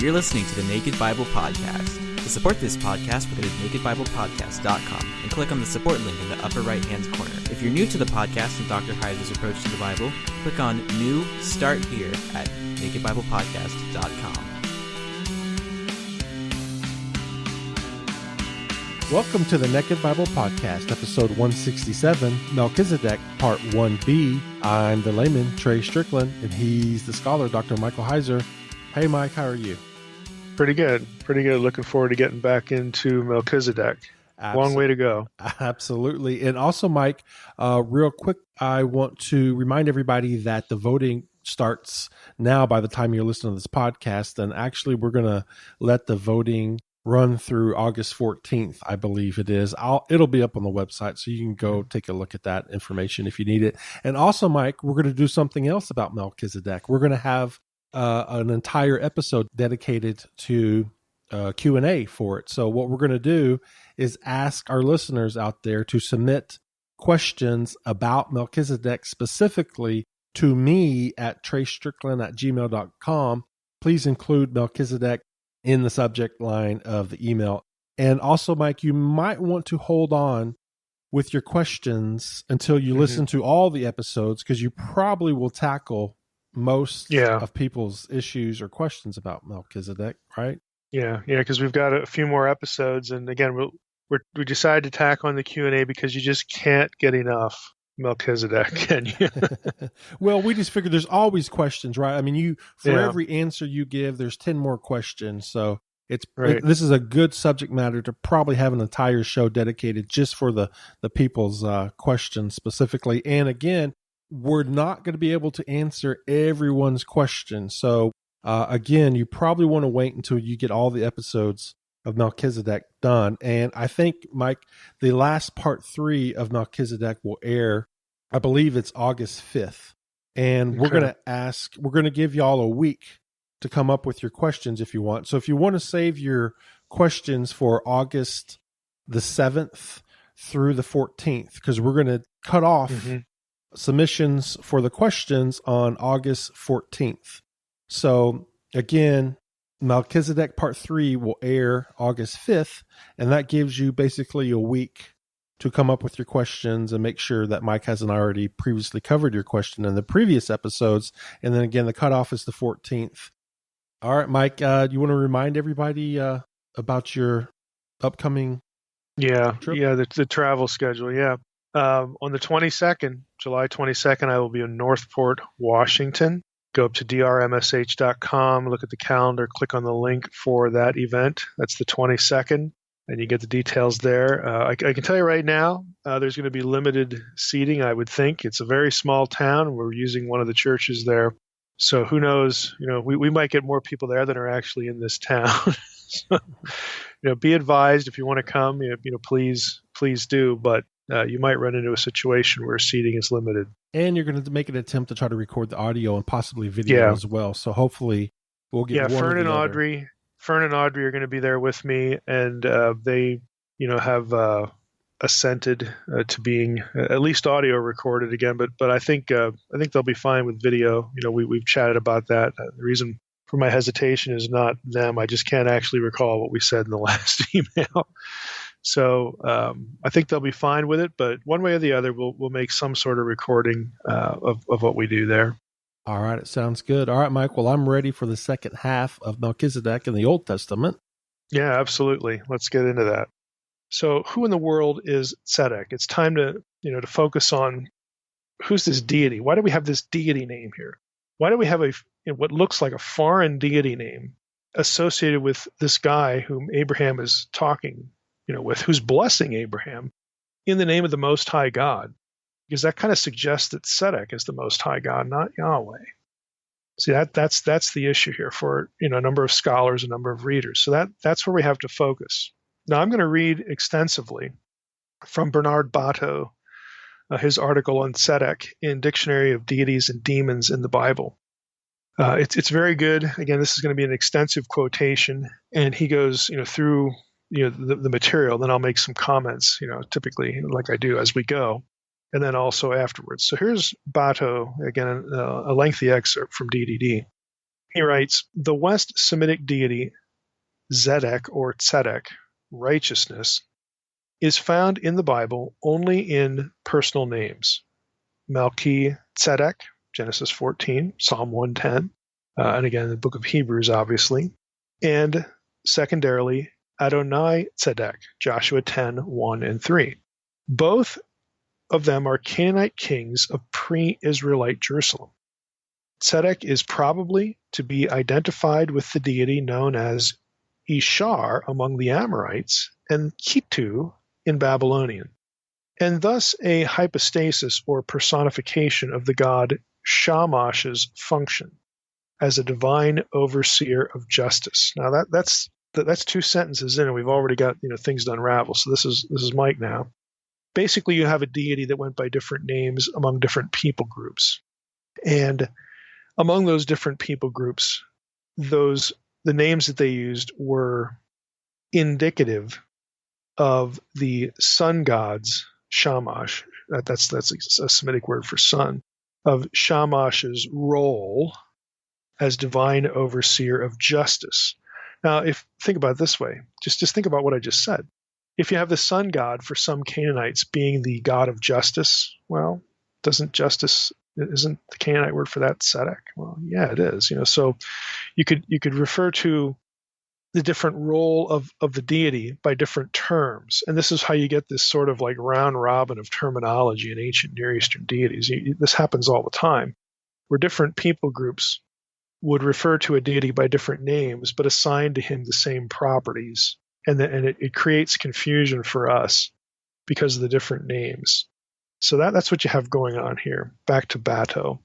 You're listening to the Naked Bible Podcast. To support this podcast, go to nakedbiblepodcast.com and click on the support link in the upper right-hand corner. If you're new to the podcast and Dr. Heiser's approach to the Bible, click on New Start Here at nakedbiblepodcast.com. Welcome to the Naked Bible Podcast, episode 167, Melchizedek, part 1B. I'm the layman, Trey Strickland, and he's the scholar, Dr. Michael Heiser. Hey, Mike, how are you? Pretty good. Looking forward to getting back into Melchizedek. Long way to go. Absolutely. And also, Mike, real quick, I want to remind everybody that the voting starts now by the time you're listening to this podcast. And actually, we're going to let the voting run through August 14th, I believe it is. It'll be up on the website, so you can go take a look at that information if you need it. And also, Mike, we're going to do something else about Melchizedek. We're going to have an entire episode dedicated to Q&A for it. So what we're going to do is ask our listeners out there to submit questions about Melchizedek specifically to me at treystrickland@gmail.com. Please include Melchizedek in the subject line of the email. And also, Mike, you might want to hold on with your questions until you listen to all the episodes, because you probably will tackle most of people's issues or questions about Melchizedek, right? Yeah, because we've got a few more episodes. And again, we decided to tack on the Q&A because you just can't get enough Melchizedek, can you? Well, we just figured there's always questions, right? I mean, for every answer you give, there's 10 more questions. So this is a good subject matter to probably have an entire show dedicated just for the people's questions specifically. And again, we're not going to be able to answer everyone's question. So again, you probably want to wait until you get all the episodes of Melchizedek done. And I think, Mike, the last part 3 of Melchizedek will air, I believe it's August 5th. And we're going to give y'all a week to come up with your questions if you want. So if you want to save your questions for August the 7th through the 14th, because we're going to cut off submissions for the questions on August 14th. So again, Melchizedek Part 3 will air August 5th, and that gives you basically a week to come up with your questions and make sure that Mike hasn't already previously covered your question in the previous episodes. And then again, the cutoff is the 14th. All right, Mike, you want to remind everybody about your upcoming trip? The travel schedule, on the 22nd, July 22nd, I will be in Northport, Washington. Go up to drmsh.com, look at the calendar, click on the link for that event. That's the 22nd, and you get the details there. I can tell you right now, there's going to be limited seating, I would think. It's a very small town. We're using one of the churches there. So who knows, we might get more people there than are actually in this town. So, be advised if you want to come, please do. But you might run into a situation where seating is limited. And you're going to make an attempt to try to record the audio and possibly video as well. So hopefully we'll get one Fern and Audrey are going to be there with me, and they, have assented to being at least audio recorded again. But I think they'll be fine with video. We've chatted about that. The reason for my hesitation is not them. I just can't actually recall what we said in the last email. So I think they'll be fine with it, but one way or the other, we'll make some sort of recording of what we do there. All right, it sounds good. All right, Mike, well, I'm ready for the second half of Melchizedek in the Old Testament. Yeah, absolutely. Let's get into that. So who in the world is Tzedek? It's time to focus on who's this deity. Why do we have this deity name here? Why do we have what looks like a foreign deity name associated with this guy whom Abraham is talking with, who's blessing Abraham in the name of the Most High God? Because that kind of suggests that Tzedek is the Most High God, not Yahweh. See, that's the issue here for a number of scholars, a number of readers. So that's where we have to focus. Now, I'm going to read extensively from Bernard Bato, his article on Tzedek in Dictionary of Deities and Demons in the Bible. It's very good. Again, this is going to be an extensive quotation, and he goes through the material. Then I'll make some comments, typically like I do as we go, and then also afterwards. So here's Bato, again, a lengthy excerpt from DDD. He writes, the West Semitic deity, Zedek or Tzedek, righteousness, is found in the Bible only in personal names. Melchizedek, Genesis 14, Psalm 110, and again, the book of Hebrews, obviously. And secondarily, Adonai Tzedek, Joshua 10, 1 and 3. Both of them are Canaanite kings of pre-Israelite Jerusalem. Tzedek is probably to be identified with the deity known as Ishar among the Amorites and Kitu in Babylonian, and thus a hypostasis or personification of the god Shamash's function as a divine overseer of justice. Now that's 2 sentences in, and we've already got things to unravel. So this is Mike now. Basically, you have a deity that went by different names among different people groups, and among those different people groups, the names that they used were indicative of the sun gods, Shamash. That's a Semitic word for sun, of Shamash's role as divine overseer of justice. Now, think about it this way, just think about what I just said. If you have the sun god for some Canaanites being the god of justice, well, isn't the Canaanite word for that Tzedek? Well, yeah, it is. So you could refer to the different role of the deity by different terms, and this is how you get this sort of like round robin of terminology in ancient Near Eastern deities. This happens all the time, where different people groups would refer to a deity by different names, but assign to him the same properties, and it creates confusion for us because of the different names. So that's what you have going on here. Back to Bato.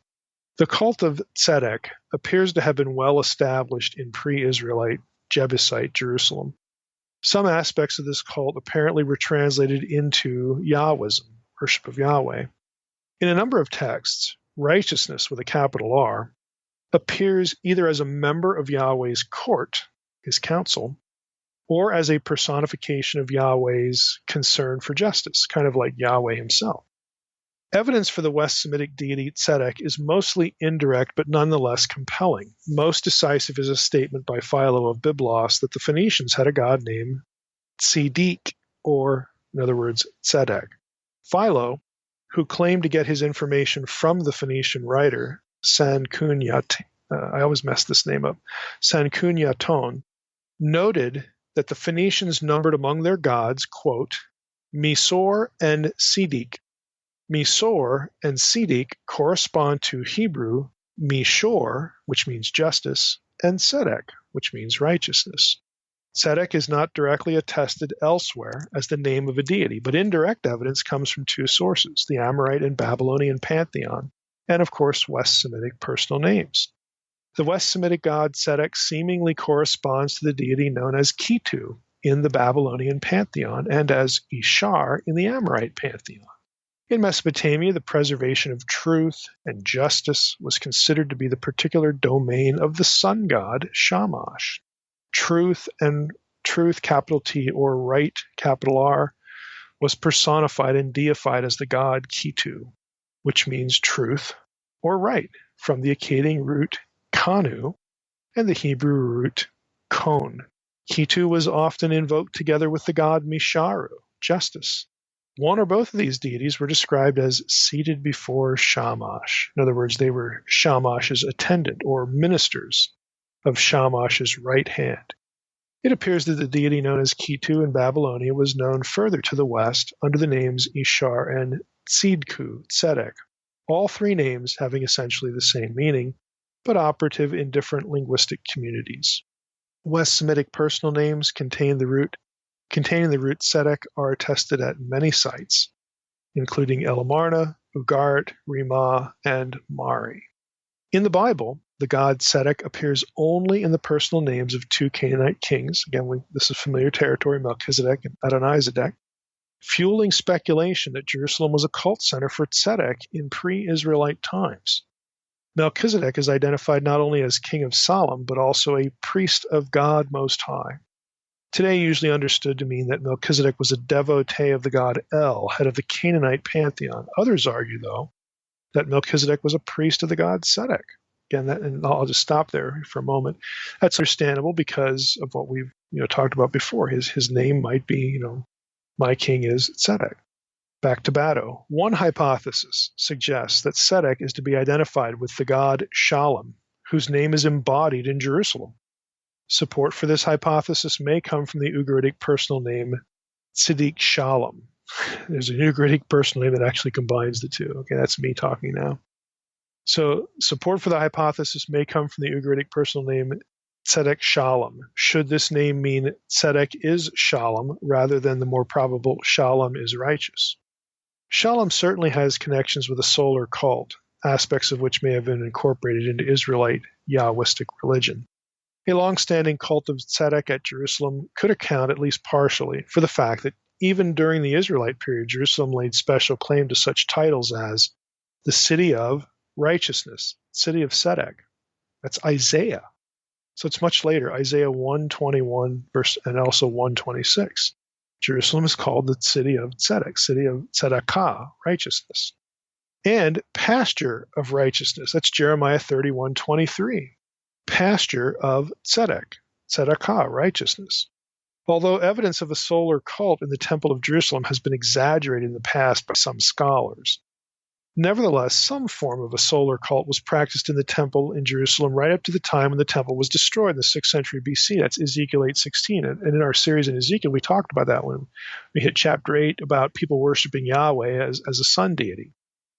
The cult of Tzedek appears to have been well established in pre-Israelite Jebusite Jerusalem. Some aspects of this cult apparently were translated into Yahwism, worship of Yahweh. In a number of texts, righteousness with a capital R appears either as a member of Yahweh's court, his council, or as a personification of Yahweh's concern for justice, kind of like Yahweh himself. Evidence for the West Semitic deity Tzedek is mostly indirect but nonetheless compelling. Most decisive is a statement by Philo of Byblos that the Phoenicians had a god named Tzedek, or in other words, Tzedek. Philo, who claimed to get his information from the Phoenician writer Sanchuniathon, I always mess this name up, Sanchuniathon, noted that the Phoenicians numbered among their gods, quote, Misor and Siddiq. Misor and Siddiq correspond to Hebrew Mishor, which means justice, and Tzedek, which means righteousness. Tzedek is not directly attested elsewhere as the name of a deity, but indirect evidence comes from 2 sources, the Amorite and Babylonian pantheon, and of course West Semitic personal names. The West Semitic god Tzedek seemingly corresponds to the deity known as Kitu in the Babylonian pantheon and as Ishar in the Amorite pantheon. In Mesopotamia, the preservation of truth and justice was considered to be the particular domain of the sun god Shamash. Truth, capital T, or right, capital R, was personified and deified as the god Kitu, which means truth or right, from the Akkadian root kanu and the Hebrew root kon. Kitu was often invoked together with the god Misharu, justice. One or both of these deities were described as seated before Shamash. In other words, they were Shamash's attendant or ministers of Shamash's right hand. It appears that the deity known as Kitu in Babylonia was known further to the west under the names Ishar and Tzedek, all 3 names having essentially the same meaning, but operative in different linguistic communities. West Semitic personal names containing the root Tzedek are attested at many sites, including Elamarna, Ugarit, Ramah, and Mari. In the Bible, the god Tzedek appears only in the personal names of 2 Canaanite kings. Again, this is familiar territory, Melchizedek and Adonizedek, fueling speculation that Jerusalem was a cult center for Tzedek in pre-Israelite times. Melchizedek is identified not only as king of Salem, but also a priest of God Most High. Today usually understood to mean that Melchizedek was a devotee of the god El, head of the Canaanite pantheon. Others argue, though, that Melchizedek was a priest of the god Tzedek. Again, and I'll just stop there for a moment. That's understandable because of what we've talked about before. His name might be, my king is Tzedek. Back to Bado. One hypothesis suggests that Tzedek is to be identified with the god Shalom, whose name is embodied in Jerusalem. Support for this hypothesis may come from the Ugaritic personal name Tzedek Shalom. There's an Ugaritic personal name that actually combines the two. Okay, that's me talking now. So support for the hypothesis may come from the Ugaritic personal name Tzedek Shalom. Should this name mean Tzedek is Shalom rather than the more probable Shalom is righteous? Shalom certainly has connections with a solar cult, aspects of which may have been incorporated into Israelite Yahwistic religion. A long-standing cult of Tzedek at Jerusalem could account, at least partially, for the fact that even during the Israelite period, Jerusalem laid special claim to such titles as the city of righteousness, city of Tzedek. That's Isaiah. So it's much later, Isaiah 1:21 and also 1:26. Jerusalem is called the city of Tzedek, city of Tzedakah, righteousness. And pasture of righteousness. That's Jeremiah 31:23. Pasture of Tzedek, Tzedakah, righteousness. Although evidence of a solar cult in the Temple of Jerusalem has been exaggerated in the past by some scholars, nevertheless, some form of a solar cult was practiced in the temple in Jerusalem right up to the time when the temple was destroyed in the 6th century BC. That's Ezekiel 8:16. And in our series in Ezekiel, we talked about that when we hit chapter 8 about people worshiping Yahweh as a sun deity.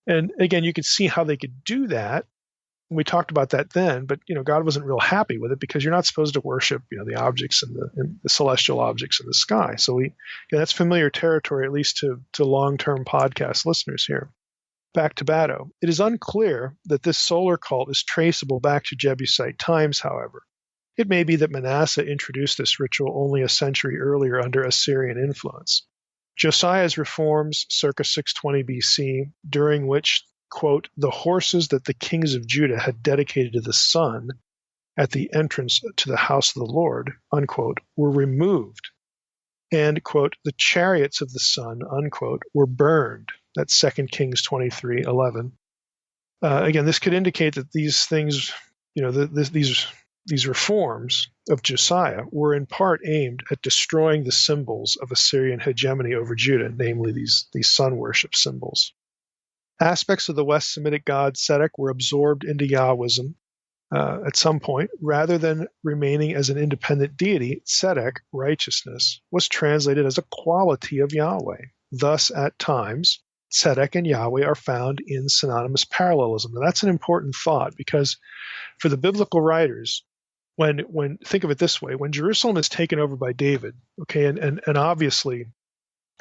And again, you could see how they could do that. We talked about that then, but God wasn't real happy with it because you're not supposed to worship the objects and the celestial objects in the sky. So that's familiar territory, at least to long-term podcast listeners here. Back to Bado. It is unclear that this solar cult is traceable back to Jebusite times, however. It may be that Manasseh introduced this ritual only a century earlier under Assyrian influence. Josiah's reforms, circa 620 BC, during which, quote, the horses that the kings of Judah had dedicated to the sun at the entrance to the house of the Lord, unquote, were removed. And, quote, the chariots of the sun, unquote, were burned. That's 2 Kings 23:11. Again, this could indicate that these things, these reforms of Josiah were in part aimed at destroying the symbols of Assyrian hegemony over Judah, namely these sun worship symbols. Aspects of the West Semitic god Tzedek were absorbed into Yahwism at some point. Rather than remaining as an independent deity, Tzedek, righteousness, was translated as a quality of Yahweh. Thus, at times, Tzedek and Yahweh are found in synonymous parallelism. Now, that's an important thought because for the biblical writers, when think of it this way, when Jerusalem is taken over by David, okay, and obviously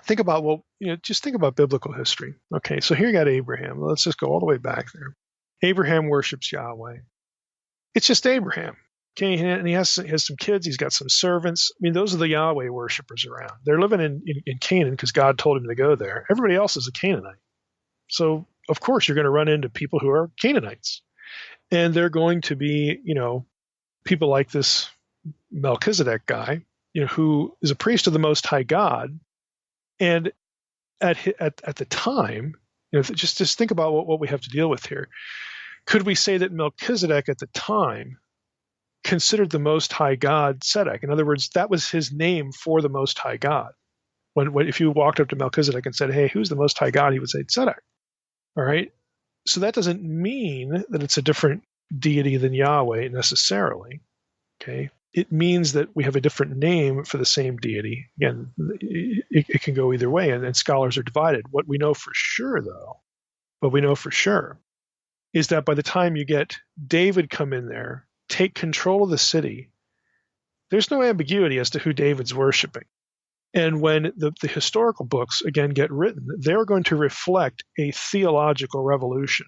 think about just think about biblical history. Okay, so here you got Abraham. Let's just go all the way back there. Abraham worships Yahweh. It's just Abraham. Okay, and he has some kids. He's got some servants. I mean, those are the Yahweh worshipers around. They're living in Canaan because God told him to go there. Everybody else is a Canaanite. So, of course, you're going to run into people who are Canaanites. And they're going to be, people like this Melchizedek guy, who is a priest of the Most High God. And at the time, just think about what we have to deal with here. Could we say that Melchizedek at the time considered the Most High God Tzedek? In other words, that was his name for the Most High God. When if you walked up to Melchizedek and said, "Hey, who's the Most High God?" he would say Tzedek. All right. So that doesn't mean that it's a different deity than Yahweh necessarily. Okay. It means that we have a different name for the same deity. Again, it can go either way, and scholars are divided. What we know for sure, though, is that by the time you get David come in there, take control of the city, there's no ambiguity as to who David's worshiping. And when the historical books, again, get written, they're going to reflect a theological revolution.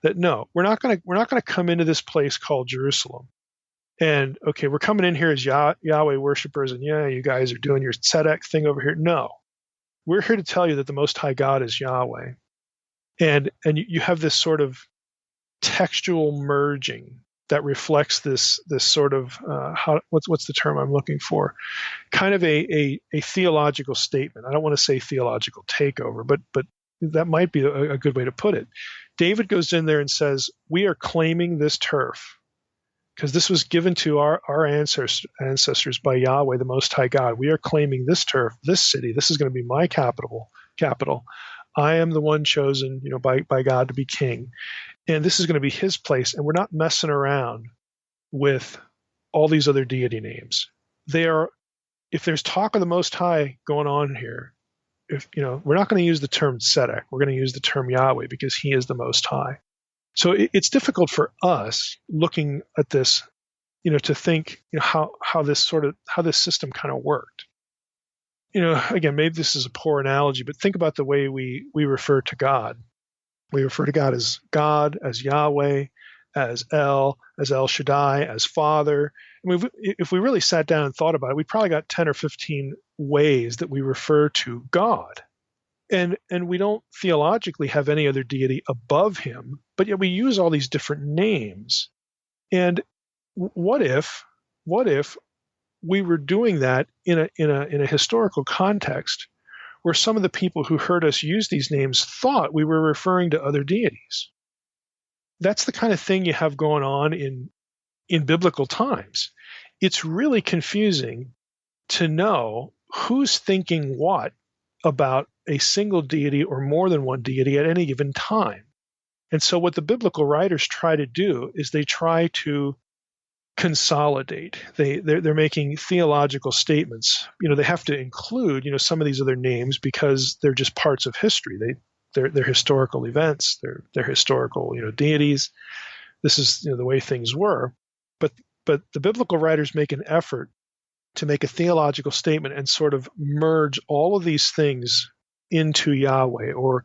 That no, we're not going to come into this place called Jerusalem. And, okay, we're coming in here as Yahweh worshipers, and yeah, you guys are doing your Tzedek thing over here. No, we're here to tell you that the Most High God is Yahweh. And you have this sort of textual merging that reflects this sort of, what's the term I'm looking for? Kind of a theological statement. I don't want to say theological takeover, but that might be a good way to put it. David goes in there and says, we are claiming this turf because this was given to our ancestors by Yahweh, the Most High God. We are claiming this turf, this city. This is going to be my capital. I am the one chosen, by God to be king. And this is going to be his place. And we're not messing around with all these other deity names. If there's talk of the Most High going on here, we're not going to use the term Tzedek. We're going to use the term Yahweh because he is the Most High. So it's difficult for us looking at this, to think how this system kind of worked. Again, maybe this is a poor analogy, but think about the way we refer to God. We refer to God, as Yahweh, as El Shaddai, as Father. I mean, if we really sat down and thought about it, we probably got 10 or 15 ways that we refer to God. And we don't theologically have any other deity above him, but yet we use all these different names. And what if we were doing that in a historical context where some of the people who heard us use these names thought we were referring to other deities? That's the kind of thing you have going on in biblical times. It's really confusing to know who's thinking what about a single deity or more than one deity at any given time. And so what the biblical writers try to do is they try to consolidate. They're making theological statements. They have to include, some of these other names because they're just parts of history. They're historical events. They're historical, deities. This is the way things were. But the biblical writers make an effort to make a theological statement and sort of merge all of these things into Yahweh, or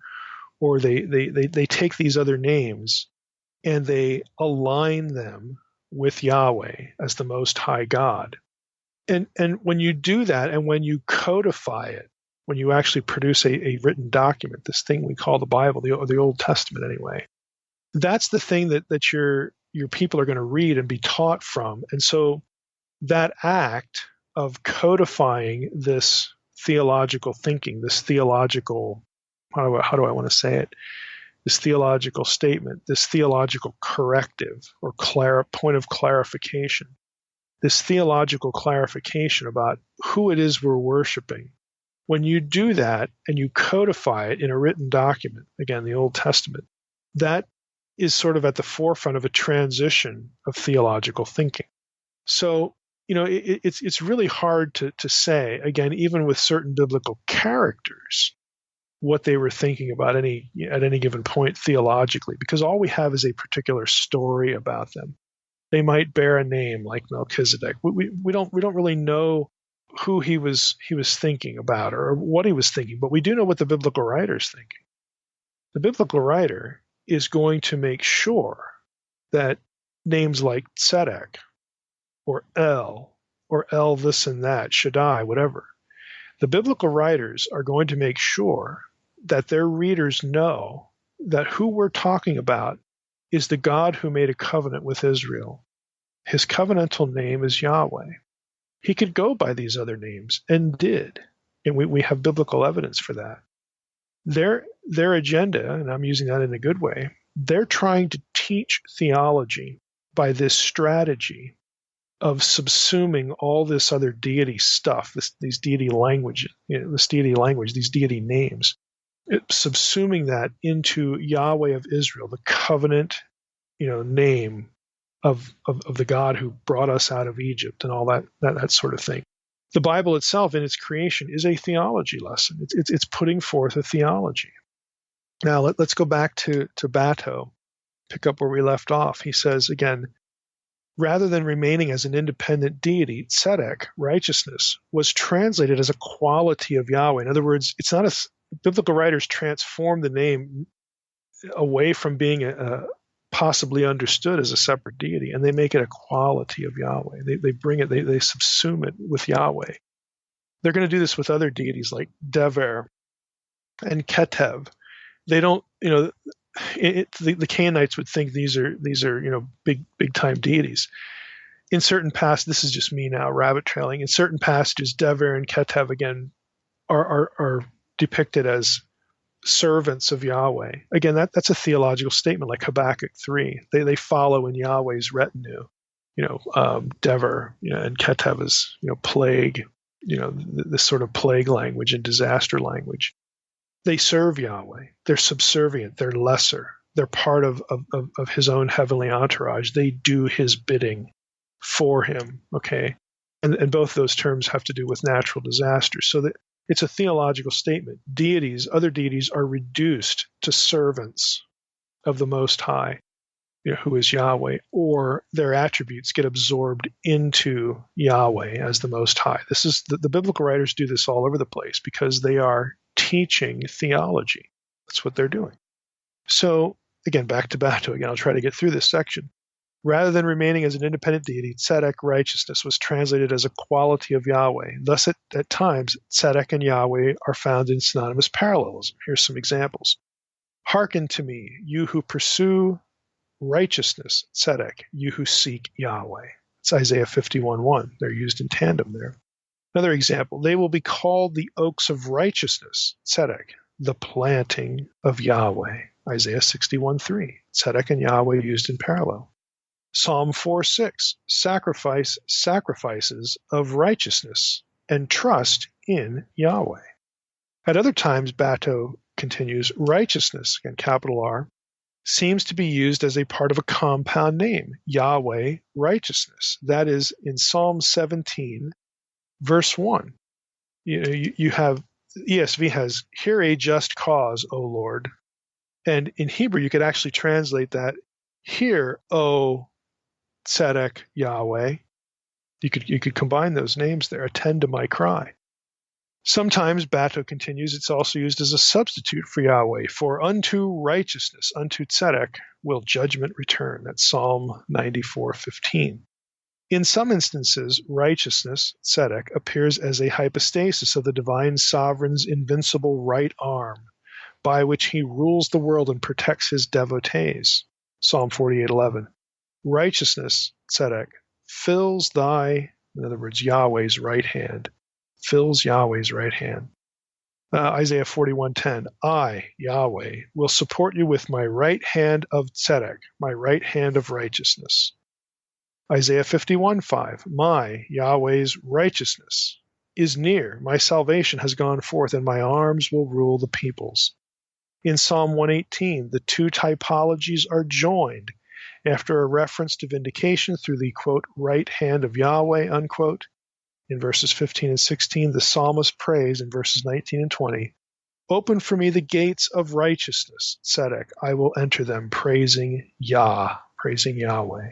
they take these other names and they align them with Yahweh as the Most High God. And when you do that, and when you codify it, when you actually produce a written document, this thing we call the Bible, the Old Testament anyway, that's the thing that your people are going to read and be taught from. And so that act of codifying this theological thinking, this theological, how do I want to say it? This theological statement, this theological corrective or point of clarification, this theological clarification about who it is we're worshiping. When you do that and you codify it in a written document, again, the Old Testament, that is sort of at the forefront of a transition of theological thinking. So, it's really hard to say, again, even with certain biblical characters, what they were thinking about at any given point theologically, because all we have is a particular story about them. They might bear a name like Melchizedek. We don't really know who he was thinking about or what he was thinking, but we do know what the biblical writer is thinking. The biblical writer is going to make sure that names like Tzedek or El this and that, Shaddai, whatever, the biblical writers are going to make sure that their readers know that who we're talking about is the God who made a covenant with Israel. His covenantal name is Yahweh. He could go by these other names and did, and we have biblical evidence for that. Their agenda, and I'm using that in a good way, they're trying to teach theology by this strategy of subsuming all this other deity stuff, these deity language, these deity names, subsuming that into Yahweh of Israel, the covenant, name of the God who brought us out of Egypt and all that sort of thing. The Bible itself in its creation is a theology lesson. It's putting forth a theology. Now let's go back to Bato, pick up where we left off. He says again, rather than remaining as an independent deity, Tzedek, righteousness, was translated as a quality of Yahweh. In other words, it's not biblical writers transform the name away from being possibly understood as a separate deity, and they make it a quality of Yahweh. They bring it, they subsume it with Yahweh. They're going to do this with other deities like Dever and Ketev. They don't, the Canaanites would think these are big time deities. In certain passages, this is just me now rabbit trailing. In certain passages, Dever and Ketev again are depicted as servants of Yahweh. Again, that's a theological statement like Habakkuk 3. They follow in Yahweh's retinue. Dever, and Ketev is, plague, this sort of plague language and disaster language. They serve Yahweh. They're subservient. They're lesser. They're part of his own heavenly entourage. They do his bidding for him, okay? And both those terms have to do with natural disasters. So that it's a theological statement. Other deities are reduced to servants of the Most High, who is Yahweh, or their attributes get absorbed into Yahweh as the Most High. This is the biblical writers do this all over the place because they are teaching theology. That's what they're doing. So again, back to Bato again. I'll try to get through this section. Rather than remaining as an independent deity, tzedek, righteousness, was translated as a quality of Yahweh. Thus, at times, tzedek and Yahweh are found in synonymous parallelism. Here's some examples. Hearken to me, you who pursue righteousness, tzedek, you who seek Yahweh. It's Isaiah 51:1. They're used in tandem there. Another example, they will be called the oaks of righteousness, tzedek, the planting of Yahweh. Isaiah 61:3. Tzedek and Yahweh used in parallel. Psalm 4:6. Sacrifice sacrifices of righteousness and trust in Yahweh. At other times, Bato continues, righteousness, again, capital R, seems to be used as a part of a compound name, Yahweh, righteousness. That is in Psalm 17, verse 1. You have, ESV has, hear a just cause, O Lord. And in Hebrew, you could actually translate that, hear, O tzedek, Yahweh. You could combine those names there, attend to my cry. Sometimes, Bato continues, it's also used as a substitute for Yahweh. For unto righteousness, unto tzedek, will judgment return. That's Psalm 94:15. In some instances, righteousness, tzedek, appears as a hypostasis of the divine sovereign's invincible right arm, by which he rules the world and protects his devotees. Psalm 48:11. Righteousness, tzedek, fills thy, in other words, Yahweh's right hand, fills Yahweh's right hand. Isaiah 41:10. I, Yahweh, will support you with my right hand of tzedek, my right hand of righteousness. Isaiah 51:5. My, Yahweh's righteousness is near. My salvation has gone forth, and my arms will rule the peoples. In Psalm 118, the two typologies are joined after a reference to vindication through the, quote, right hand of Yahweh, unquote. In verses 15 and 16, the psalmist prays in verses 19 and 20, open for me the gates of righteousness, tzedek, I will enter them, praising Yahweh.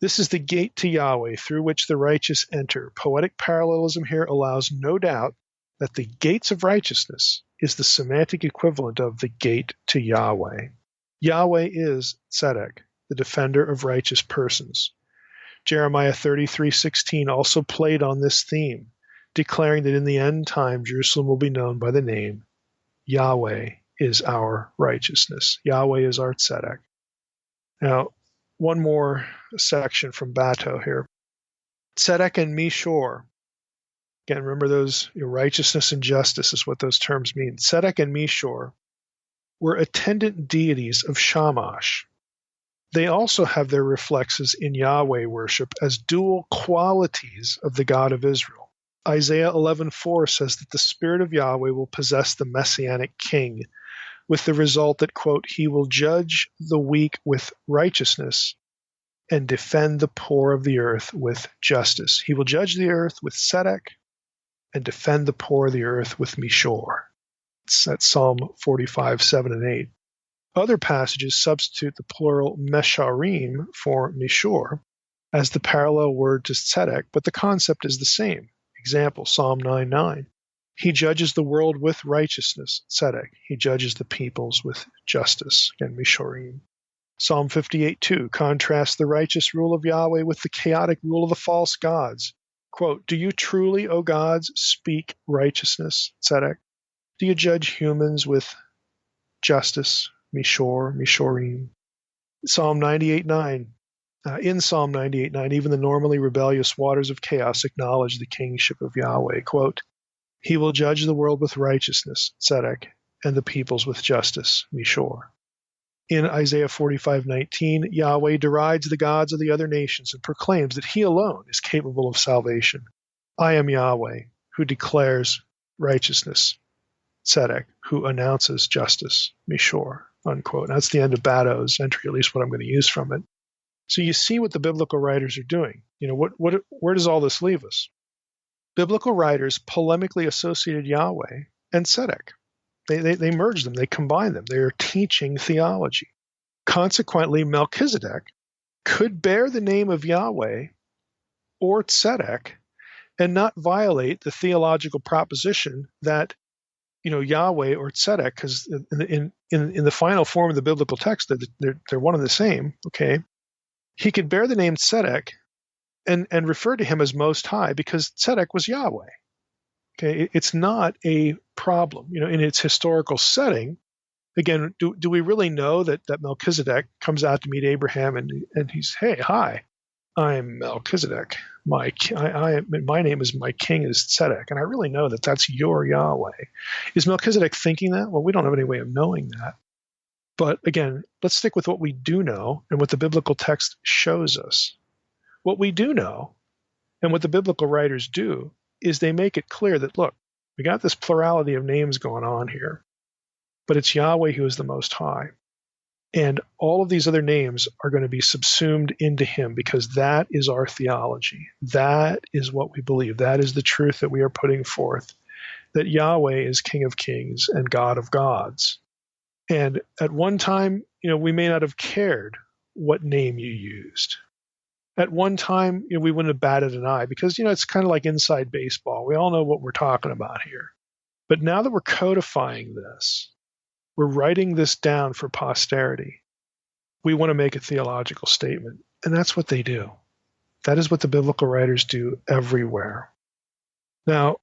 This is the gate to Yahweh through which the righteous enter. Poetic parallelism here allows no doubt that the gates of righteousness is the semantic equivalent of the gate to Yahweh. Yahweh is tzedek, the defender of righteous persons. Jeremiah 33:16 also played on this theme, declaring that in the end time Jerusalem will be known by the name Yahweh is our righteousness. Yahweh is our tzedek. Now, one more section from Bato here. Tzedek and Mishor. Again, remember those, righteousness and justice is what those terms mean. Tzedek and Mishor were attendant deities of Shamash. They also have their reflexes in Yahweh worship as dual qualities of the God of Israel. Isaiah 11:4 says that the Spirit of Yahweh will possess the Messianic king, with the result that, quote, he will judge the weak with righteousness and defend the poor of the earth with justice. He will judge the earth with tzedek and defend the poor of the earth with Mishor. That's Psalm 45:7 and 8. Other passages substitute the plural mesharim for mishor as the parallel word to tzedek, but the concept is the same. Example, Psalm 9:9. He judges the world with righteousness, tzedek. He judges the peoples with justice, again, mishorim. Psalm 58:2 contrasts the righteous rule of Yahweh with the chaotic rule of the false gods. Quote, do you truly, O gods, speak righteousness, tzedek? Do you judge humans with justice, mishorim? Psalm 98:9. In Psalm 98:9, even the normally rebellious waters of chaos acknowledge the kingship of Yahweh. Quote, he will judge the world with righteousness, tzedek. and the peoples with justice, Mishor. In Isaiah 45:19, Yahweh derides the gods of the other nations and proclaims that he alone is capable of salvation. I am Yahweh, who declares righteousness, Tzedek, who announces justice, Mishor, unquote. That's the end of Bado's entry, at least what I'm going to use from it. So you see what the biblical writers are doing. Where does all this leave us? Biblical writers polemically associated Yahweh and Tzedek. They merged them. They combined them. They are teaching theology. Consequently, Melchizedek could bear the name of Yahweh or Tzedek and not violate the theological proposition that Yahweh or Tzedek, because in the final form of the biblical text, they're one and the same. Okay, he could bear the name Tzedek and refer to him as Most High because Tzedek was Yahweh. Okay, it's not a problem. In its historical setting, again, do we really know that Melchizedek comes out to meet Abraham and he's, hey, hi, I'm Melchizedek. My name is, my king is Tzedek, and I really know that that's your Yahweh. Is Melchizedek thinking that? Well, we don't have any way of knowing that. But again, let's stick with what we do know and what the biblical text shows us. What we do know and what the biblical writers do is they make it clear that, look, we got this plurality of names going on here, but it's Yahweh who is the Most High. And all of these other names are going to be subsumed into him because that is our theology. That is what we believe. That is the truth that we are putting forth, that Yahweh is King of Kings and God of gods. And at one time, we may not have cared what name you used. At one time, we wouldn't have batted an eye because, it's kind of like inside baseball. We all know what we're talking about here. But now that we're codifying this, we're writing this down for posterity, we want to make a theological statement. And that's what they do. That is what the biblical writers do everywhere. Now,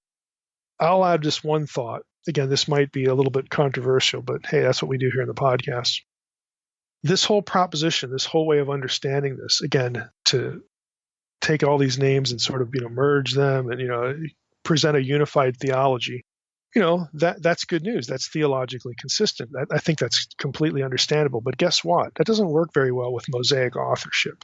I'll add just one thought. Again, this might be a little bit controversial, but hey, that's what we do here in the podcast. This whole proposition, this whole way of understanding this, again, to take all these names and sort of, merge them and, present a unified theology, that's good news. That's theologically consistent. I think that's completely understandable. But guess what? That doesn't work very well with Mosaic authorship.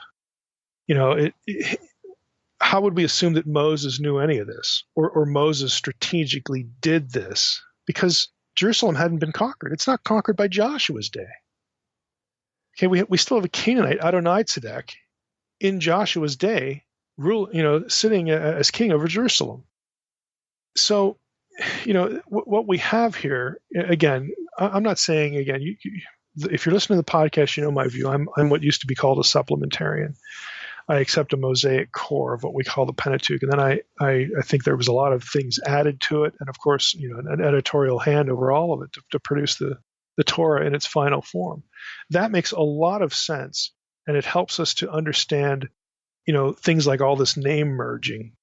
How would we assume that Moses knew any of this or Moses strategically did this? Because Jerusalem hadn't been conquered. It's not conquered by Joshua's day. Okay, we still have a Canaanite, Adonai-Tzedek, in Joshua's day, sitting as king over Jerusalem. So, what we have here, again, I'm not saying, again, if you're listening to the podcast, you know my view. I'm what used to be called a supplementarian. I accept a Mosaic core of what we call the Pentateuch. And then I think there was a lot of things added to it. And of course, an editorial hand over all of it to produce the Torah in its final form. That makes a lot of sense. And it helps us to understand, things like all this name merging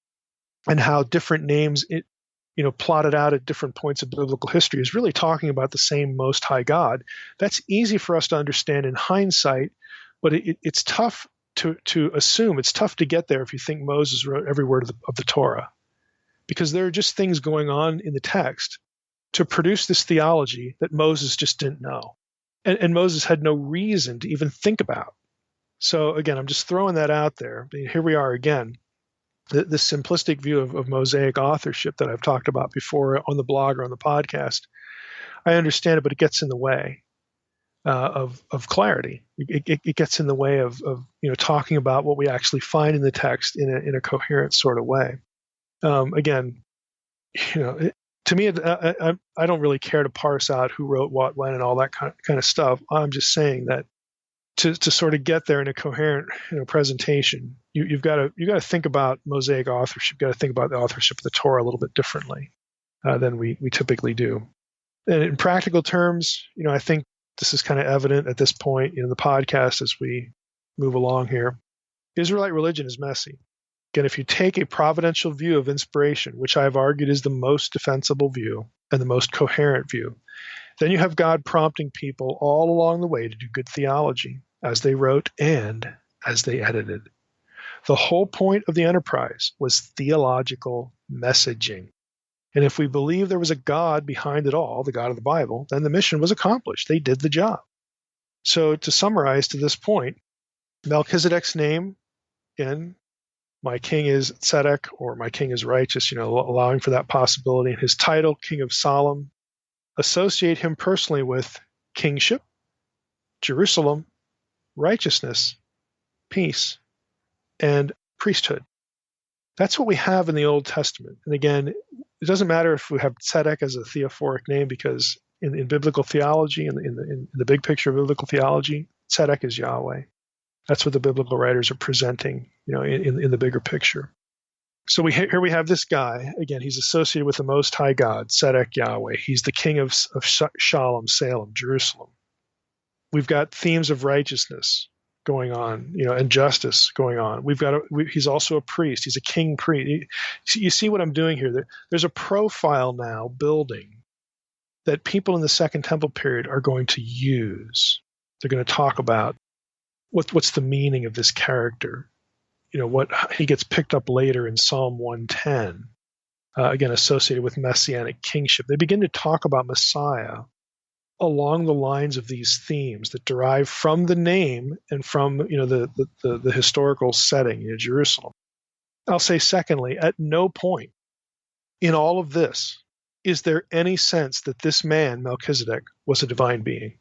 and how different names, plotted out at different points of biblical history is really talking about the same Most High God. That's easy for us to understand in hindsight, but it's tough to assume. It's tough to get there if you think Moses wrote every word of the Torah, because there are just things going on in the text to produce this theology that Moses just didn't know. And Moses had no reason to even think about. So again, I'm just throwing that out there. Here we are again. The simplistic view of Mosaic authorship that I've talked about before on the blog or on the podcast, I understand it, but it gets in the way of clarity. It gets in the way of talking about what we actually find in the text in a coherent sort of way. Again, to me, I don't really care to parse out who wrote what, when, and all that kind of stuff. I'm just saying that to sort of get there in a coherent presentation, you've got to think about Mosaic authorship. You've got to think about the authorship of the Torah a little bit differently than we typically do. And in practical terms, I think this is kind of evident at this point in the podcast as we move along here. Israelite religion is messy. Again, if you take a providential view of inspiration, which I've argued is the most defensible view and the most coherent view, then you have God prompting people all along the way to do good theology, as they wrote and as they edited. The whole point of the enterprise was theological messaging. And if we believe there was a God behind it all, the God of the Bible, then the mission was accomplished. They did the job. So to summarize to this point, Melchizedek's name, again, my king is Tzedek, or my king is righteous, allowing for that possibility. And his title, King of Salem, associate him personally with kingship, Jerusalem, righteousness, peace, and priesthood. That's what we have in the Old Testament. And again, it doesn't matter if we have Tzedek as a theophoric name, because in biblical theology, in the big picture of biblical theology, Tzedek is Yahweh. That's what the biblical writers are presenting, in the bigger picture. So here we have this guy. Again, he's associated with the Most High God, Tzedek Yahweh. He's the king of Shalom, Salem, Jerusalem. We've got themes of righteousness going on, and justice going on. He's also a priest. He's a king priest. You see what I'm doing here? There's a profile now building that people in the Second Temple period are going to use. They're going to talk about what's the meaning of this character. What he gets picked up later in Psalm 110, again associated with messianic kingship. They begin to talk about Messiah along the lines of these themes that derive from the name and from the historical setting, Jerusalem. I'll say secondly, at no point in all of this is there any sense that this man, Melchizedek, was a divine being.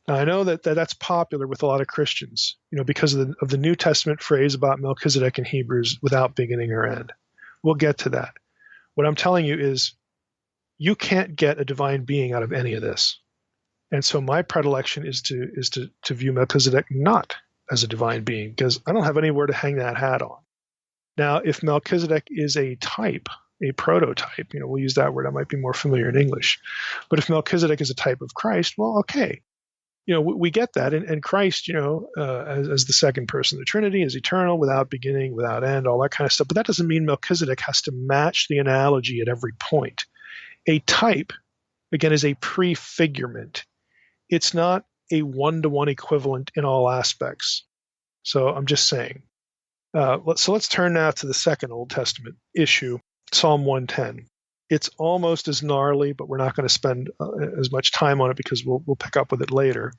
Now, I know that's popular with a lot of Christians, because of the New Testament phrase about Melchizedek in Hebrews, without beginning or end. We'll get to that. What I'm telling you is you can't get a divine being out of any of this. And so my predilection is to view Melchizedek not as a divine being, because I don't have anywhere to hang that hat on. Now, if Melchizedek is a type, a prototype, we'll use that word, that might be more familiar in English. But if Melchizedek is a type of Christ, well, okay. We get that. And Christ, as the second person of the Trinity, is eternal, without beginning, without end, all that kind of stuff. But that doesn't mean Melchizedek has to match the analogy at every point. A type, again, is a prefigurement. It's not a one-to-one equivalent in all aspects. So I'm just saying. Let's turn now to the second Old Testament issue, Psalm 110. It's almost as gnarly, but we're not going to spend as much time on it because we'll pick up with it later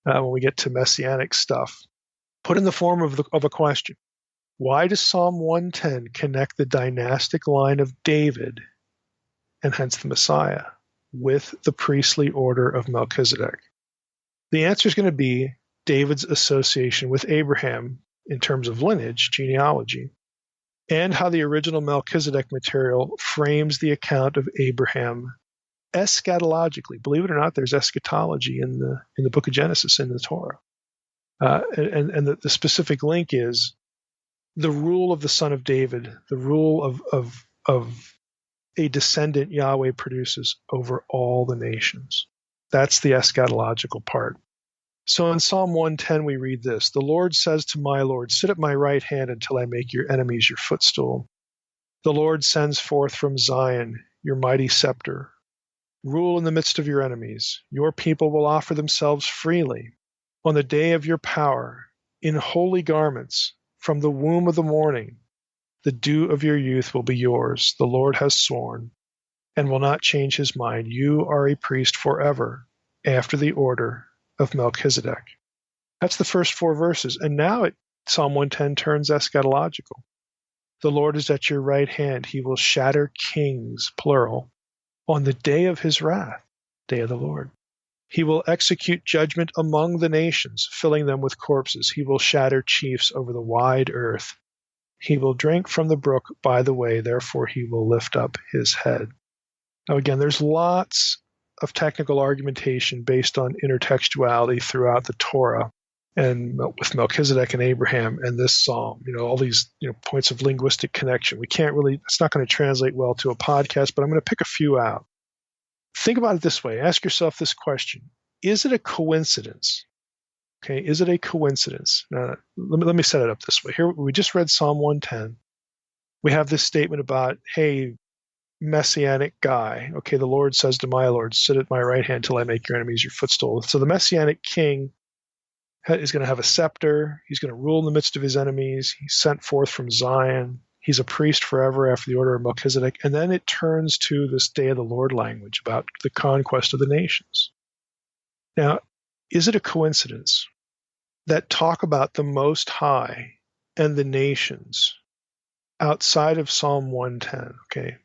when we get to messianic stuff. Put in the form of a question. Why does Psalm 110 connect the dynastic line of David, and hence the Messiah, with the priestly order of Melchizedek? The answer is going to be David's association with Abraham in terms of lineage, genealogy, and how the original Melchizedek material frames the account of Abraham eschatologically. Believe it or not, there's eschatology in the book of Genesis, in the Torah. And the specific link is the rule of the son of David, the rule of a descendant Yahweh produces over all the nations. That's the eschatological part. So in Psalm 110, we read this: "The Lord says to my Lord, sit at my right hand until I make your enemies your footstool. The Lord sends forth from Zion your mighty scepter. Rule in the midst of your enemies. Your people will offer themselves freely on the day of your power, in holy garments, from the womb of the morning. The dew of your youth will be yours. The Lord has sworn and will not change his mind. You are a priest forever, after the order of Melchizedek." That's the first four verses. And now Psalm 110 turns eschatological. The Lord is at your right hand. He will shatter kings, plural, on the day of his wrath, day of the Lord. He will execute judgment among the nations, filling them with corpses. He will shatter chiefs over the wide earth. He will drink from the brook by the way, therefore he will lift up his head. Now again, there's lots of technical argumentation based on intertextuality throughout the Torah, and with Melchizedek and Abraham and this psalm, all these points of linguistic connection. It's not going to translate well to a podcast, but I'm going to pick a few out. Think about it this way. Ask yourself this question. Is it a coincidence? Okay, is it a coincidence? Let me set it up this way. Here, we just read Psalm 110. We have this statement about, hey, messianic guy. Okay, the Lord says to my Lord, sit at my right hand till I make your enemies your footstool. So the messianic king is going to have a scepter. He's going to rule in the midst of his enemies. He's sent forth from Zion. He's a priest forever after the order of Melchizedek. And then it turns to this day of the Lord language about the conquest of the nations. Now, is it a coincidence that talk about the Most High and the nations outside of Psalm 110, okay,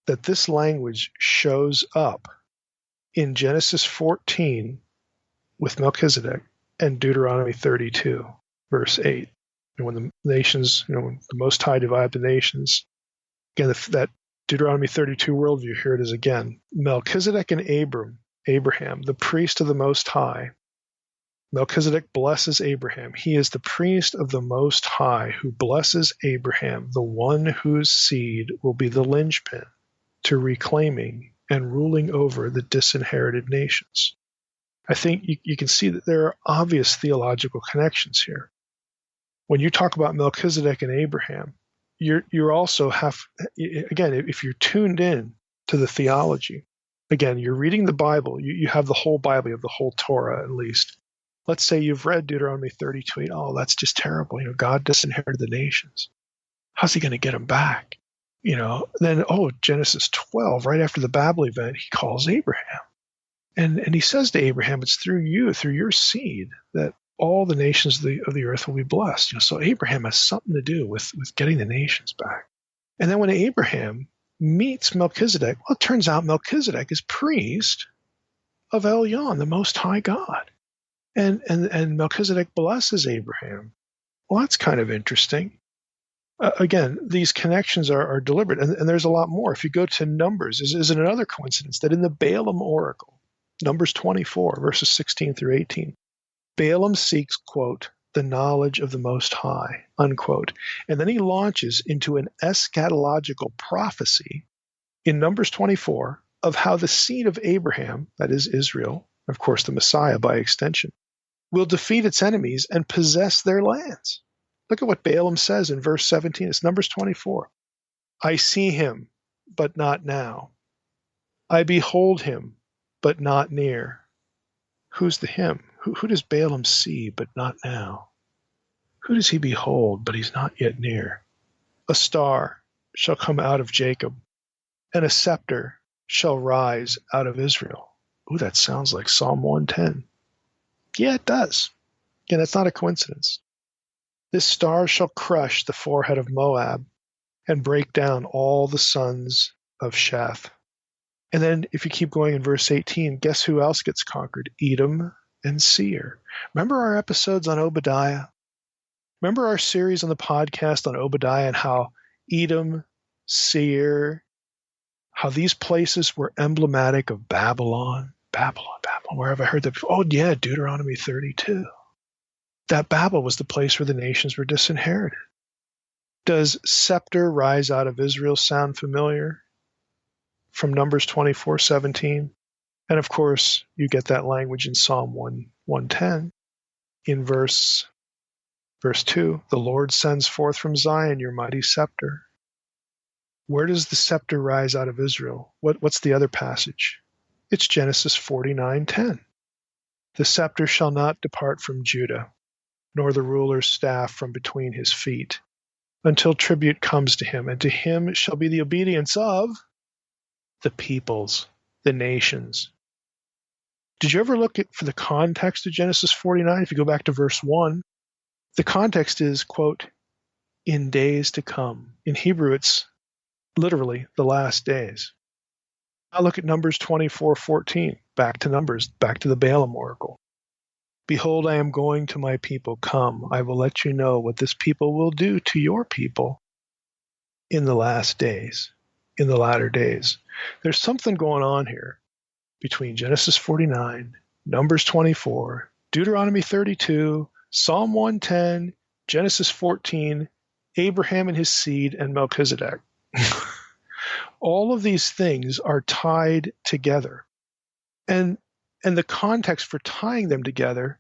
that this language shows up in Genesis 14 with Melchizedek and Deuteronomy 32, verse 8? And when the nations, when the Most High divided the nations, again, that Deuteronomy 32 worldview, here it is again. Melchizedek and Abraham, the priest of the Most High. Melchizedek blesses Abraham. He is the priest of the Most High who blesses Abraham, the one whose seed will be the linchpin to reclaiming and ruling over the disinherited nations. I think you can see that there are obvious theological connections here. When you talk about Melchizedek and Abraham, you're also again, if you're tuned in to the theology, again, you're reading the Bible, you have the whole Bible, you have the whole Torah at least. Let's say you've read Deuteronomy 32, oh, that's just terrible. God disinherited the nations. How's he going to get them back? Then, Genesis 12, right after the Babel event, he calls Abraham. And he says to Abraham, it's through you, through your seed, that all the nations of the earth will be blessed. So Abraham has something to do with getting the nations back. And then when Abraham meets Melchizedek, well, it turns out Melchizedek is priest of Elyon, the Most High God. And Melchizedek blesses Abraham. Well, that's kind of interesting. Again, these connections are deliberate, and there's a lot more. If you go to Numbers, is it another coincidence that in the Balaam oracle, Numbers 24, verses 16 through 18, Balaam seeks, quote, the knowledge of the Most High, unquote. And then he launches into an eschatological prophecy in Numbers 24 of how the seed of Abraham, that is Israel, of course the Messiah by extension, will defeat its enemies and possess their lands. Look at what Balaam says in verse 17. It's Numbers 24. I see him, but not now. I behold him, but not near. Who's the him? Who does Balaam see, but not now? Who does he behold, but he's not yet near? A star shall come out of Jacob, and a scepter shall rise out of Israel. Ooh, that sounds like Psalm 110. Yeah, it does. Again, that's not a coincidence. This star shall crush the forehead of Moab and break down all the sons of Sheth. And then if you keep going in verse 18, guess who else gets conquered? Edom and Seir. Remember our episodes on Obadiah? Remember our series on the podcast on Obadiah and how Edom, Seir, how these places were emblematic of Babylon? Babylon. Where have I heard that before? Oh, yeah, Deuteronomy 32. That Babel was the place where the nations were disinherited. Does scepter rise out of Israel sound familiar? From Numbers 24:17. And of course, you get that language in Psalm 110. In verse 2, the Lord sends forth from Zion your mighty scepter. Where does the scepter rise out of Israel? What's the other passage? It's Genesis 49:10. The scepter shall not depart from Judah, nor the ruler's staff from between his feet, until tribute comes to him, and to him shall be the obedience of the peoples, the nations. Did you ever look for the context of Genesis 49? If you go back to verse 1, the context is, quote, in days to come. In Hebrew, it's literally the last days. Now look at Numbers 24:14. Back to Numbers, back to the Balaam oracle. Behold, I am going to my people. Come, I will let you know what this people will do to your people in the last days, in the latter days. There's something going on here between Genesis 49, Numbers 24, Deuteronomy 32, Psalm 110, Genesis 14, Abraham and his seed, and Melchizedek. All of these things are tied together. And the context for tying them together